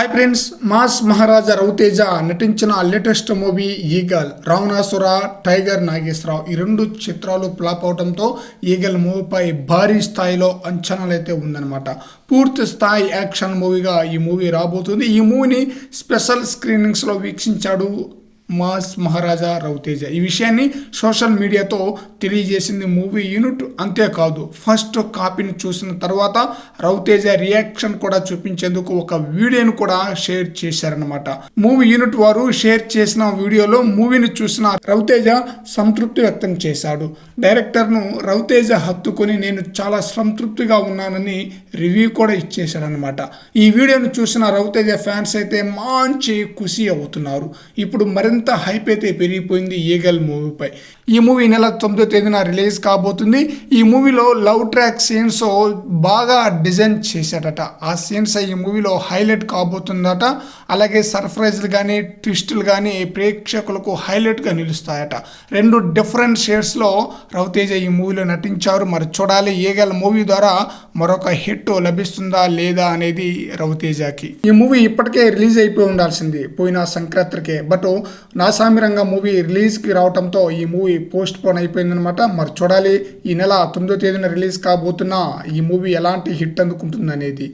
Hi friends, mass Maharaja Ravi Teja నటించిన latest movie Eagle. Ravanasura, Tiger Nageswara Rao ఈ రెండు చిత్రాలు ఫ్లాప్ అవడంతో ఈగల్ మూవీపై భారీ స్థాయిలో అంచనాలు అయితే ఉందన్నమాట. పూర్తి స్థాయి యాక్షన్ మూవీగా ఈ మూవీ రాబోతుంది. ఈ మూవీని స్పెషల్ స్క్రీనింగ్స్లో వీక్షించాడు మాస్ మహారాజా రవితేజ. ఈ విషయాన్ని సోషల్ మీడియాతో తెలియజేసింది మూవీ యూనిట్. అంతేకాదు, ఫస్ట్ కాపీని చూసిన తర్వాత రవితేజ రియాక్షన్ కూడా చూపించేందుకు ఒక వీడియోను కూడా షేర్ చేశారనమాట. మూవీ యూనిట్ వారు షేర్ చేసిన వీడియోలో మూవీని చూసిన రవితేజ సంతృప్తి వ్యక్తం చేశాడు. డైరెక్టర్ను రవితేజ హత్తుకొని నేను చాలా సంతృప్తిగా ఉన్నానని రివ్యూ కూడా ఇచ్చేశాడనమాట. ఈ వీడియోను చూసిన రవితేజ ఫ్యాన్స్ అయితే మంచి ఖుషి అవుతున్నారు. ఇప్పుడు మరింత హైప్ అయితే పెరిగిపోయింది ఈగల్ మూవీపై. ఈ మూవీ నెల 9వ తేదీన రిలీజ్ కాబోతుంది. ఈ మూవీలో లవ్ ట్రాక్ సీన్స్ బాగా డిజైన్ చేశాడట. ఆ సీన్స్ ఈ మూవీలో హైలైట్ కాబోతుందట. అలాగే సర్ప్రైజ్లు కానీ ట్విస్టులు కానీ ప్రేక్షకులకు హైలైట్గా నిలుస్తాయట. రెండు డిఫరెంట్ షేడ్స్లో రవితేజ ఈ మూవీలో నటించారు. మరి చూడాలి, ఈగల్ మూవీ ద్వారా మరొక హిట్ లభిస్తుందా లేదా అనేది రవితేజకి. ఈ మూవీ ఇప్పటికే రిలీజ్ అయిపోయి ఉండాల్సింది పోయిన సంక్రాంతికే. బట్ నాసామిరంగా మూవీ రిలీజ్కి రావడంతో ఈ మూవీ పోస్ట్ పోన్ అయిపోయిందనమాట. మరి చూడాలి, ఈ నెల 9వ తేదీన రిలీజ్ కాబోతున్న ఈ మూవీ ఎలాంటి హిట్ అందుకుంటుంది అనేది.